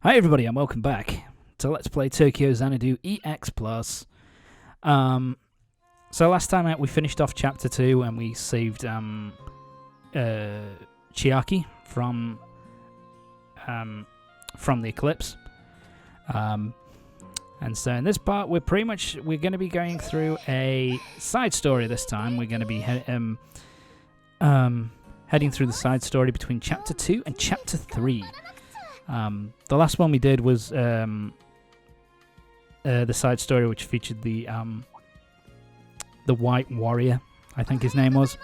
Hi everybody and welcome back to Let's Play Tokyo Xanadu EX Plus. So last time out we finished off Chapter 2 and we saved Chiaki from the Eclipse. And so in this part we're going to be going through a side story this time. We're going to be heading through the side story between Chapter 2 and Chapter 3. The last one we did was the side story which featured the White Warrior, I think his name was.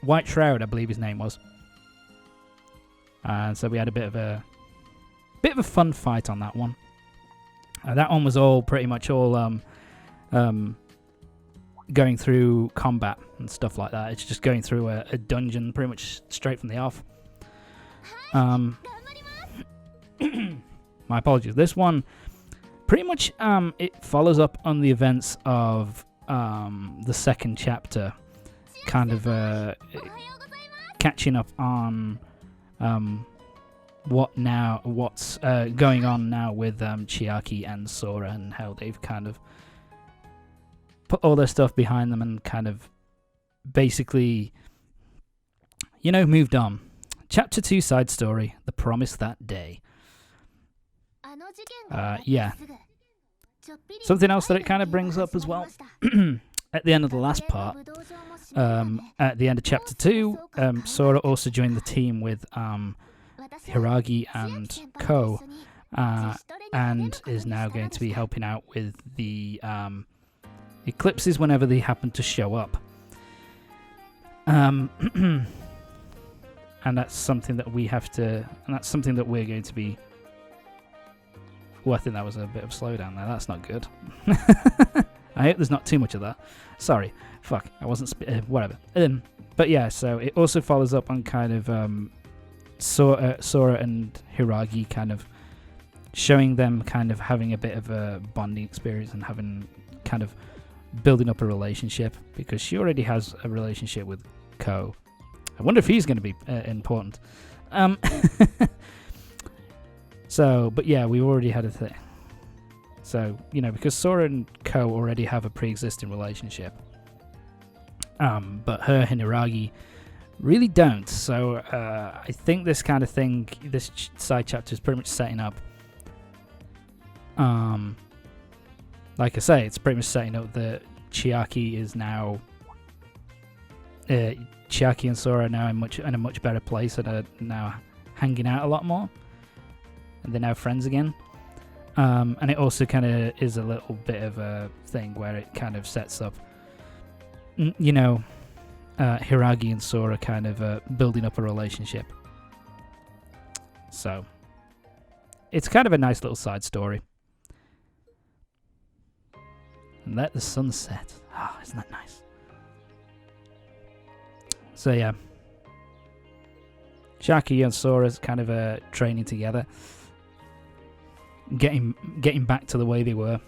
White Shroud, I believe his name was. And so we had a bit of a fun fight on that one. That one was pretty much all going through combat and stuff like that. It's just going through a dungeon pretty much straight from the off. My apologies. This one, pretty much, it follows up on the events of the second chapter, kind of catching up on what's going on now with Chiaki and Sora and how they've kind of put all their stuff behind them and kind of basically, moved on. Chapter 2 side story, The Promise That Day. Yeah. Something else that it kind of brings up as well. At the end of the last part, at the end of Chapter 2, Sora also joined the team with Hiragi and Kou, and is now going to be helping out with the eclipses whenever they happen to show up. And that's something that we're going to be... Well, I think that was a bit of a slowdown there. That's not good. I hope there's not too much of that. Sorry. Fuck. I wasn't... whatever. But yeah, so it also follows up on kind of Sora and Hiragi kind of showing them kind of having a bit of a bonding experience and having kind of building up a relationship, because she already has a relationship with Kou. I wonder if he's going to be important. So, but yeah, we already had a thing. So, because Sora and Kou already have a pre-existing relationship. But her and Hiragi really don't. So, I think this kind of thing, this side chapter is pretty much setting up. Like I say, it's pretty much setting up that Chiaki is now... Chiaki and Sora are now in a much better place and are now hanging out a lot more. And they're now friends again. And it also kind of is a little bit of a thing where it kind of sets up, Hiragi and Sora kind of building up a relationship. So, it's kind of a nice little side story. And let the sun set. Isn't that nice? So yeah. Chiaki and Sora's kind of training together. Getting back to the way they were.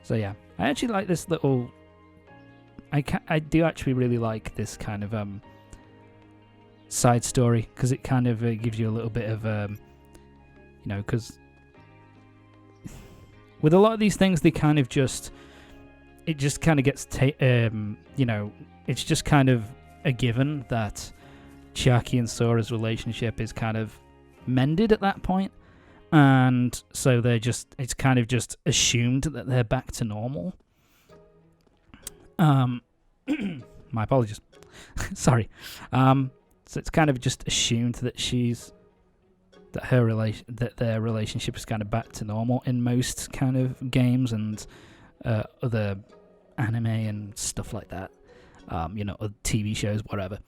So yeah, I actually like this little... I do actually really like this kind of side story, because it kind of gives you a little bit of because with a lot of these things they kind of just... It just kind of gets it's just kind of a given that Chiaki and Sora's relationship is kind of mended at that point, and so it's kind of just assumed that they're back to normal. My apologies. Sorry. So it's kind of just assumed that their relationship is kind of back to normal in most kind of games and other anime and stuff like that. Other TV shows, whatever.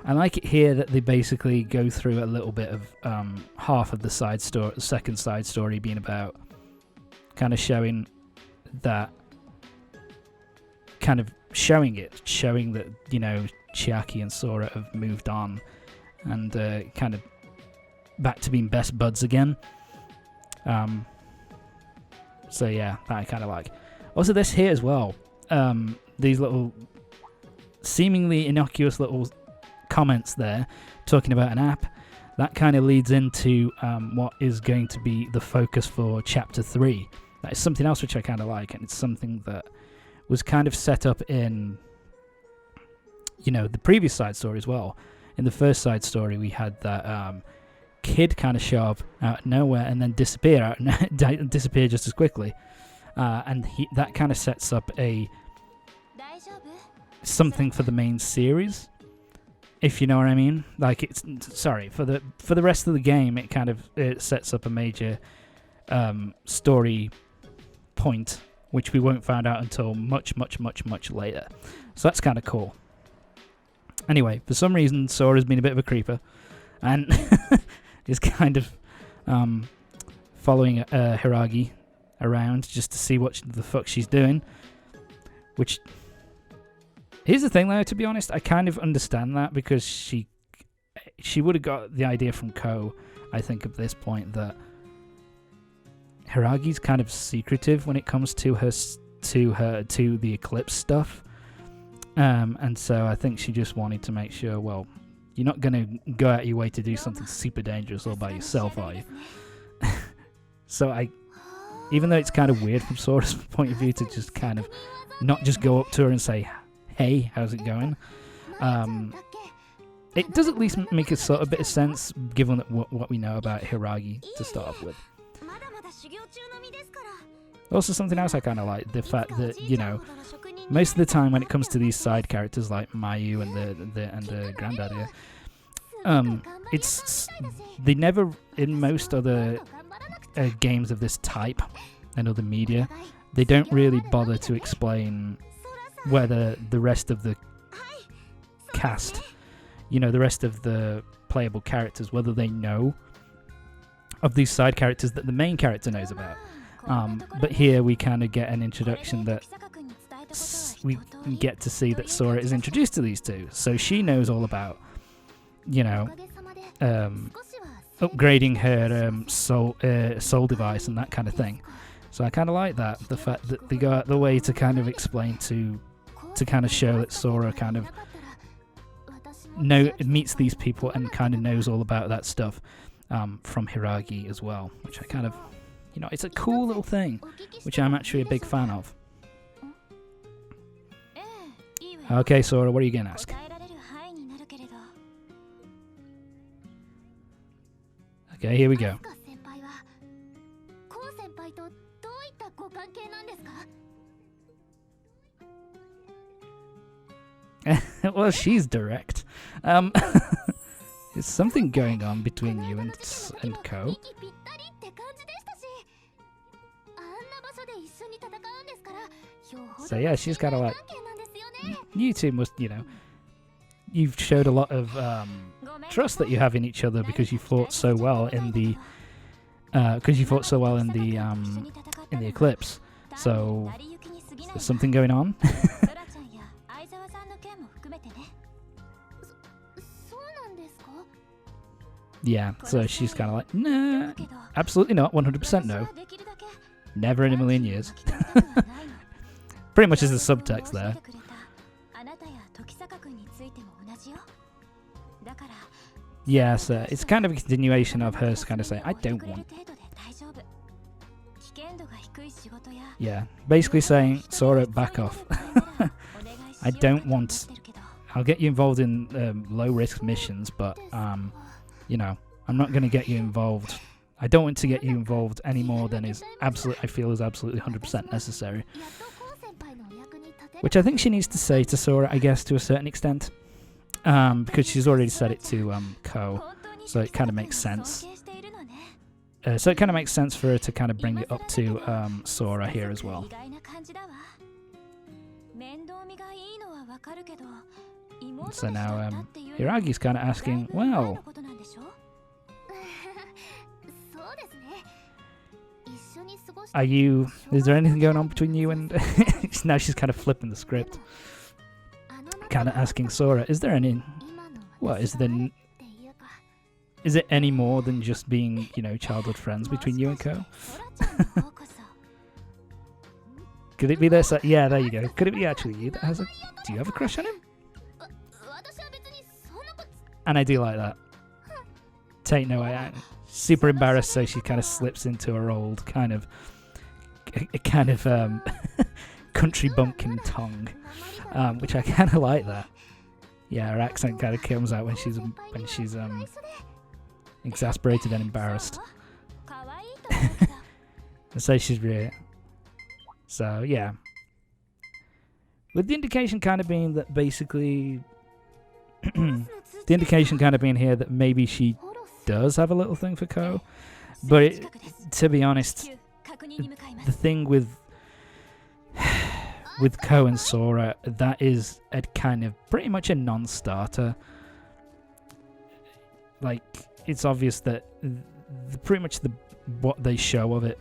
I like it here that they basically go through a little bit of half of the second side story being about kind of showing that, showing that, Chiaki and Sora have moved on and kind of back to being best buds again. So yeah, that I kind of like. Also this here as well, these little seemingly innocuous little comments there talking about an app. That kind of leads into what is going to be the focus for Chapter 3. That is something else which I kind of like, and it's something that was kind of set up in, the previous side story as well. In the first side story, we had that kid kind of show up out of nowhere and then disappear just as quickly. And that kind of sets up something for the main series, if you know what I mean. Like, for the rest of the game, it sets up a major story point, which we won't find out until much, much, much, much later. So that's kind of cool. Anyway, for some reason, Sora's been a bit of a creeper, and is kind of following Hiragi around just to see what the fuck she's doing. Which, here's the thing though, to be honest, I kind of understand that, because she would have got the idea from Kou, I think, at this point, that Hiragi's kind of secretive when it comes to the Eclipse stuff. And so I think she just wanted to make sure, well, you're not going to go out your way to do something super dangerous all by yourself, are you? So even though it's kind of weird from Sora's point of view to just kind of not just go up to her and say, hey, how's it going? It does at least make a sort of bit of sense, given what we know about Hiragi to start off with. Also, something else I kind of like, the fact that, most of the time when it comes to these side characters like Mayu and the Granddaddy, they never, in most other games of this type and other media, they don't really bother to explain whether the rest of the cast, the rest of the playable characters, whether they know of these side characters that the main character knows about. But here we kind of get an introduction that we get to see that Sora is introduced to these two. So she knows all about, upgrading her soul device and that kind of thing. So I kind of like that, the fact that they go out the way to kind of explain to kind of show that Sora kind of meets these people and kind of knows all about that stuff from Hiragi as well, which I kind of, it's a cool little thing, which I'm actually a big fan of. Okay, Sora, what are you going to ask? Okay, here we go. Well, she's direct. There's something going on between you and Kou. So yeah, she's kind of like, you two must, you've showed a lot of trust that you have in each other because you fought so well in the Eclipse. So there's something going on. Yeah, so she's kind of like, nah, absolutely not, 100% no. Never in a million years. Pretty much is the subtext there. Yeah, so it's kind of a continuation of her kind of saying, I don't want... Yeah, basically saying, Sora, back off. I don't want... I'll get you involved in low-risk missions, but, I'm not going to get you involved. I don't want to get you involved any more than I feel is absolutely 100% necessary. Which I think she needs to say to Sora, I guess, to a certain extent. Because she's already said it to Kou, so it kind of makes sense. So it kind of makes sense for her to kind of bring it up to Sora here as well. So now Hiragi's kind of asking, well, is there anything going on between you and... Now she's kind of flipping the script. Kind of asking Sora, is there any... What, is it any more than just being, childhood friends between you and Kou? Could it be this? Yeah, there you go. Could it be actually you that has do you have a crush on him? And I do like that. Take no way. Super embarrassed, so she kind of slips into her old kind of country bumpkin tongue, which I kind of like that. Yeah, her accent kind of comes out when she's exasperated and embarrassed. And so she's really. So yeah, with the indication kind of being that basically, the indication kind of being here that maybe she does have a little thing for Kou, but to be honest, the thing with Kou and Sora, that is a kind of pretty much a non-starter. Like, it's obvious that pretty much what they show of it,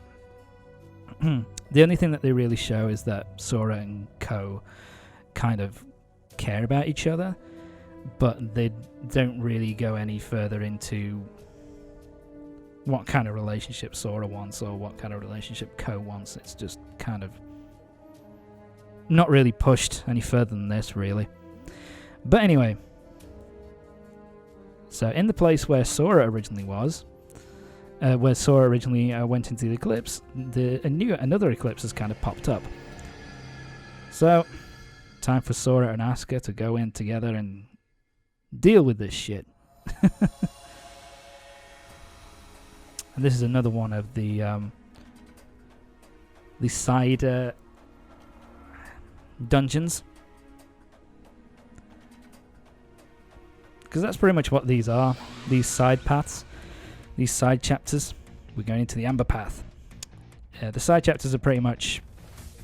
the only thing that they really show is that Sora and Kou kind of care about each other, but they don't really go any further into what kind of relationship Sora wants or what kind of relationship Kou wants. It's just kind of not really pushed any further than this, really. But anyway, so in the place where Sora originally was, where Sora originally went into the Eclipse, another Eclipse has kind of popped up. So, time for Sora and Asuka to go in together and deal with this shit. And this is another one of the side dungeons, because that's pretty much what these are. These side paths, these side chapters. We're going into the Amber Path. The side chapters are pretty much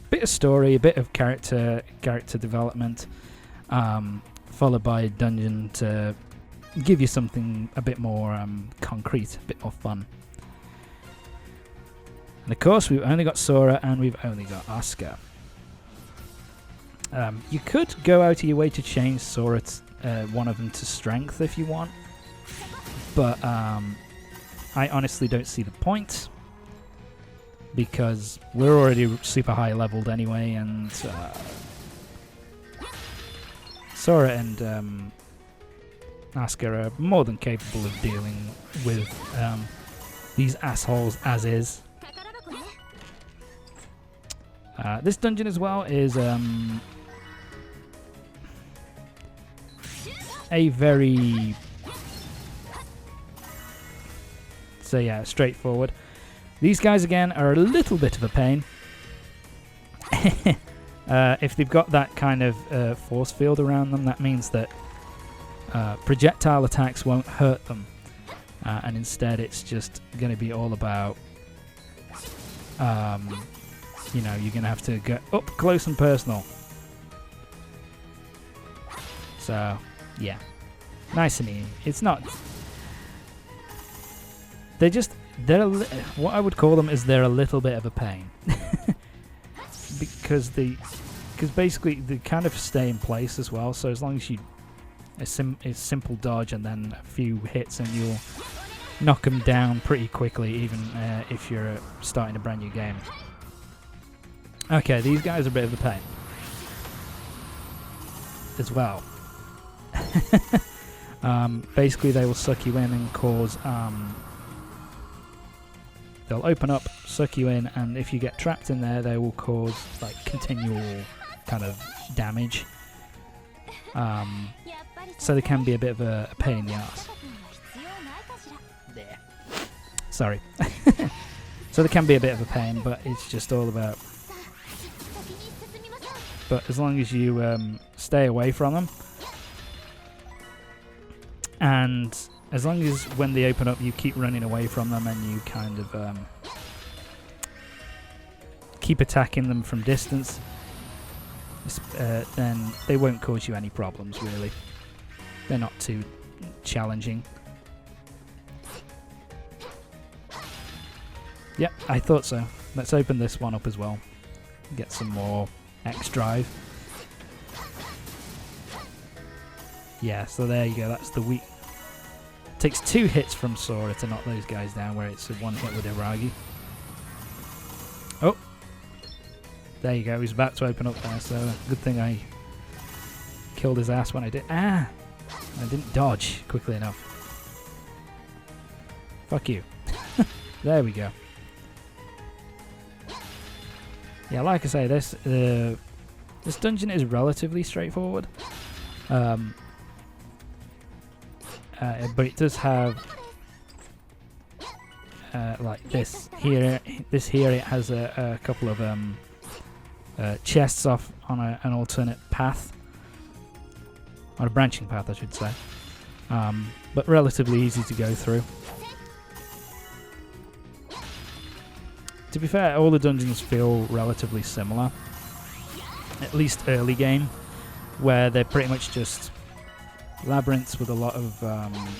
a bit of story, a bit of character development, followed by a dungeon to give you something a bit more concrete, a bit more fun. And of course, we've only got Sora and we've only got Asuka. You could go out of your way to change Sora, one of them to strength if you want, but I honestly don't see the point, because we're already super high leveled anyway, and Sora and Asuka are more than capable of dealing with these assholes as is. This dungeon as well is a very straightforward. These guys again are a little bit of a pain. If they've got that kind of force field around them, that means that projectile attacks won't hurt them, and instead it's just going to be all about you're going to have to get up close and personal. So yeah, nice and easy. It's not. What I would call them is they're a little bit of a pain, because basically they kind of stay in place as well. So as long as you a simple dodge and then a few hits, and you'll knock them down pretty quickly, even if you're starting a brand new game. Okay, these guys are a bit of a pain as well. Basically, they will suck you in and cause. They'll open up, suck you in, and if you get trapped in there, they will cause like continual kind of damage. So they can be a bit of a pain in the ass. There. Sorry. So they can be a bit of a pain, but it's just all about. But as long as you stay away from them, and as long as when they open up you keep running away from them and you kind of keep attacking them from distance, then they won't cause you any problems, really. They're not too challenging. Yep, I thought so. Let's open this one up as well. Get some more X drive. Yeah, so there you go. That's the weak. Takes 2 hits from Sora to knock those guys down, where it's a 1 hit with Iragi. Oh, there you go. He's about to open up there, so good thing I killed his ass when I did. Ah, I didn't dodge quickly enough. Fuck you. There we go. Yeah, like I say, this dungeon is relatively straightforward. But it does have like this here. This here it has a couple of chests off on an alternate path, on a branching path, I should say. But relatively easy to go through. To be fair, all the dungeons feel relatively similar, at least early game, where they're pretty much just labyrinths with a lot of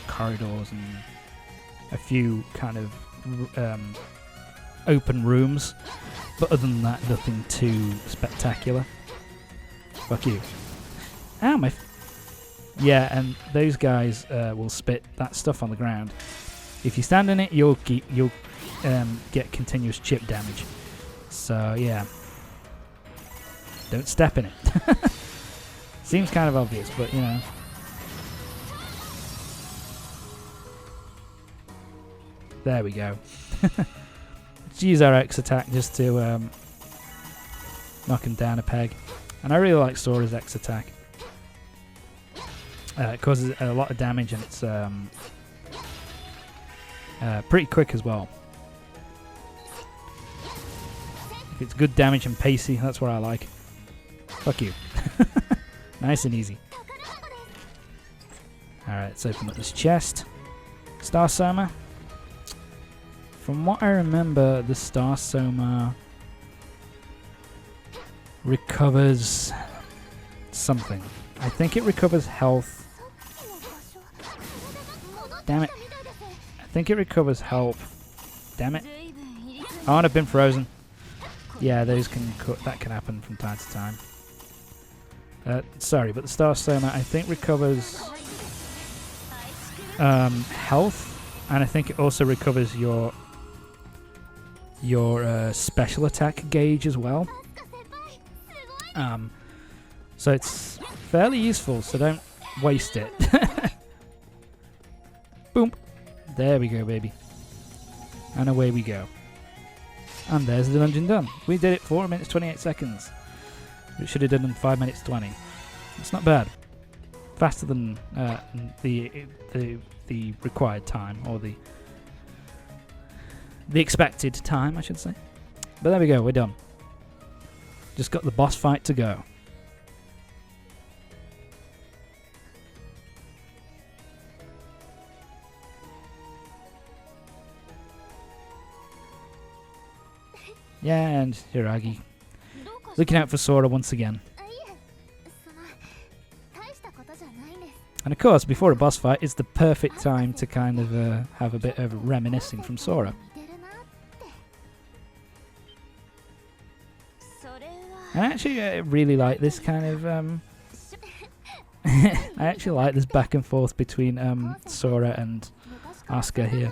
corridors and a few kind of open rooms, but other than that, nothing too spectacular. Fuck you. Ow, my... Yeah, and those guys will spit that stuff on the ground. If you stand in it, you'll get continuous chip damage. So yeah, don't step in it. Seems kind of obvious, but you know. There we go. Let's use our X attack just to knock him down a peg. And I really like Sora's X attack. It causes a lot of damage and it's pretty quick as well. If it's good damage and pacey, that's what I like. Fuck you. Nice and easy. Alright, let's open up this chest. Star Soma. From what I remember, the Star Soma recovers something. I think it recovers health. Damn it. I think it recovers health. Damn it. Oh, and I've been frozen. Yeah, those that can happen from time to time. Sorry, but the Star Soma I think recovers health, and I think it also recovers your special attack gauge as well. So it's fairly useful, so don't waste it. Boom. There we go, baby. And away we go. And there's the dungeon done. We did it 4 minutes 28 seconds. We should have done in 5 minutes 20. It's not bad. Faster than the required time, or the expected time, I should say. But there we go, we're done. Just got the boss fight to go. Yeah, and Hiragi. Looking out for Sora once again. And of course, before a boss fight, it's the perfect time to kind of have a bit of reminiscing from Sora. I actually really like this kind of... I actually like this back and forth between Sora and Asuka here.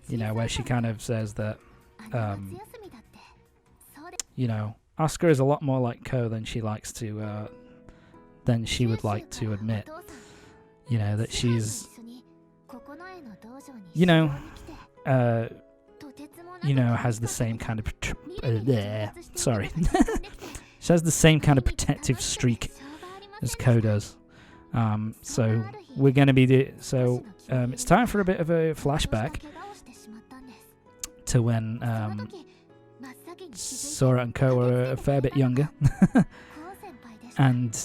You know, where she kind of says that, you know, Asuka is a lot more like Kou than she likes to, than she would like to admit. You know, that she's, you know, has the same kind of, sorry, she has the same kind of protective streak as Kou does. So we're going to be, it's time for a bit of a flashback to when Sora and Kou were a fair bit younger, and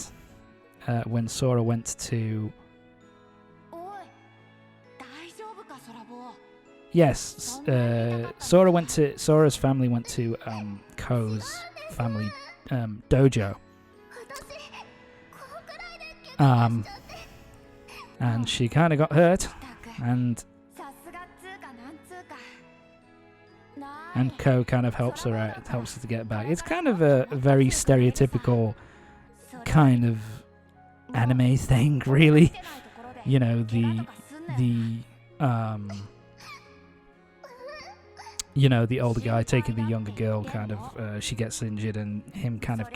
when Sora went to... Yes, Sora's family went to Kou's family dojo. And she kind of got hurt, and Kou kind of helps her out, helps her to get back. It's kind of a very stereotypical kind of anime thing, really. You know, you know, the older guy taking the younger girl, kind of, she gets injured, and him kind of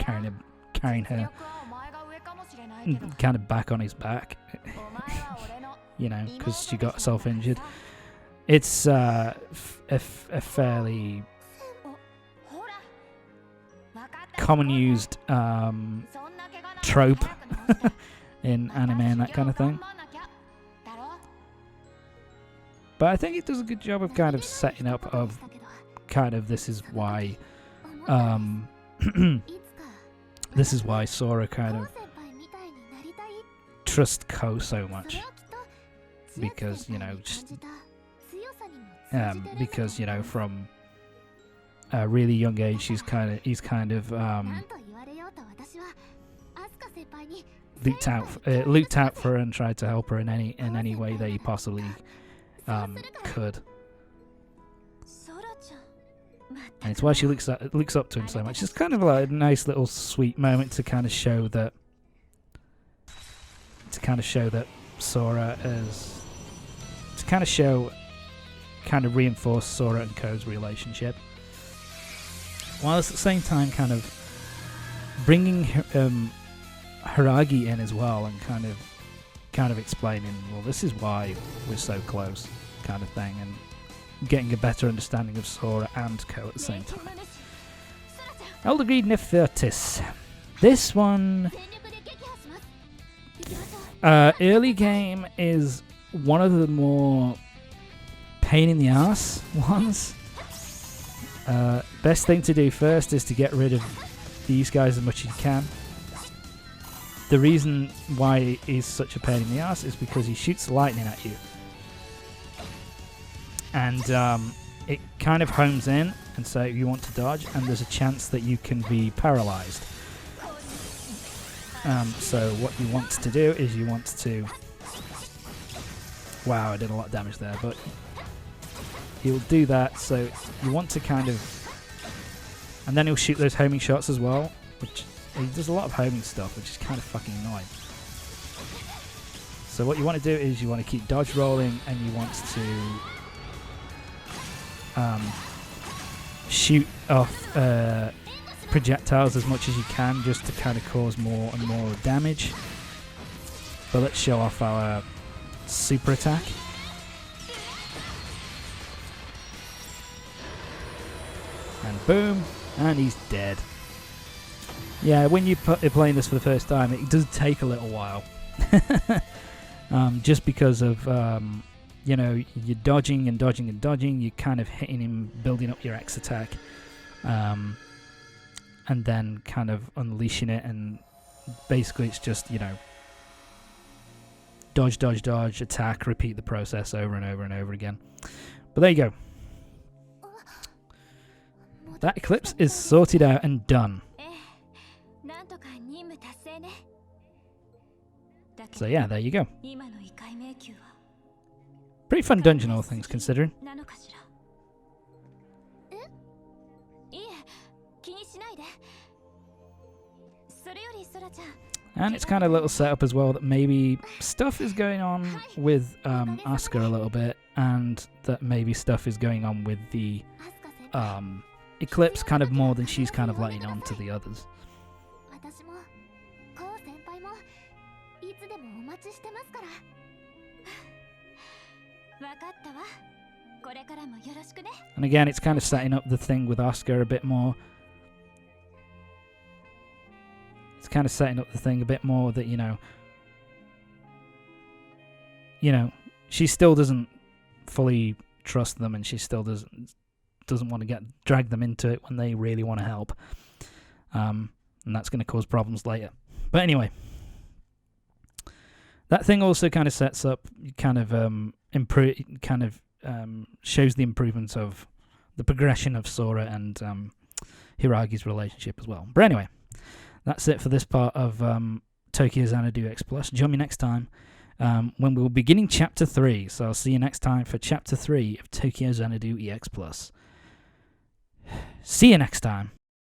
carrying her kind of back on his back, you know, because she got herself injured. It's a fairly common used trope in anime and that kind of thing. But I think it does a good job of kind of setting up of kind of this is why this is why Sora kind of trusts Kou so much, because you know because you know from a really young age he's kind of looked out for her and tried to help her in any way that he possibly could. And it's why she looks up to him so much. It's kind of like a nice little sweet moment to kind of show that Sora is kind of reinforce Sora and Kou's relationship, while at the same time kind of bringing Hiragi in as well, and kind of explaining, well, this is why we're so close, kind of thing, and getting a better understanding of Sora and Kou at the same time. Elder Greed Nefertis. This one, early game, is one of the more pain in the ass ones. Best thing to do first is to get rid of these guys as much as you can. The reason why he's such a pain in the ass is because he shoots lightning at you. And it kind of homes in, and so you want to dodge, and there's a chance that you can be paralyzed. So what you want to do is you want to... Wow, I did a lot of damage there, but he'll do that, so you want to kind of... And then he'll shoot those homing shots as well, which he does a lot of homing stuff, which is kind of fucking annoying. So what you want to do is you want to keep dodge rolling, and you want to shoot off projectiles as much as you can, just to kind of cause more and more damage. But let's show off our super attack. And boom, and he's dead. Yeah, when you're playing this for the first time, it does take a little while. Just because of you know, you're dodging and dodging and dodging, you're kind of hitting him, building up your X attack, and then kind of unleashing it, and basically it's just, you know, dodge, dodge, dodge, attack, repeat the process over and over and over again. But there you go. That Eclipse is sorted out and done. So yeah, there you go. Pretty fun dungeon, all things considering. And it's kind of a little setup as well that maybe stuff is going on with Asuka a little bit, and that maybe stuff is going on with the Eclipse kind of more than she's kind of letting on to the others. And again, it's kind of setting up the thing with Asuka a bit more. It's kind of setting up the thing a bit more that, you know, she still doesn't fully trust them, and she still doesn't want to drag them into it when they really want to help. And that's going to cause problems later. But anyway, that thing also kind of sets up, kind of shows the improvements of the progression of Sora and Hiragi's relationship as well. But anyway, that's it for this part of Tokyo Xanadu EX Plus. Join me next time when we'll be beginning Chapter 3. So I'll see you next time for Chapter 3 of Tokyo Xanadu EX Plus. See you next time.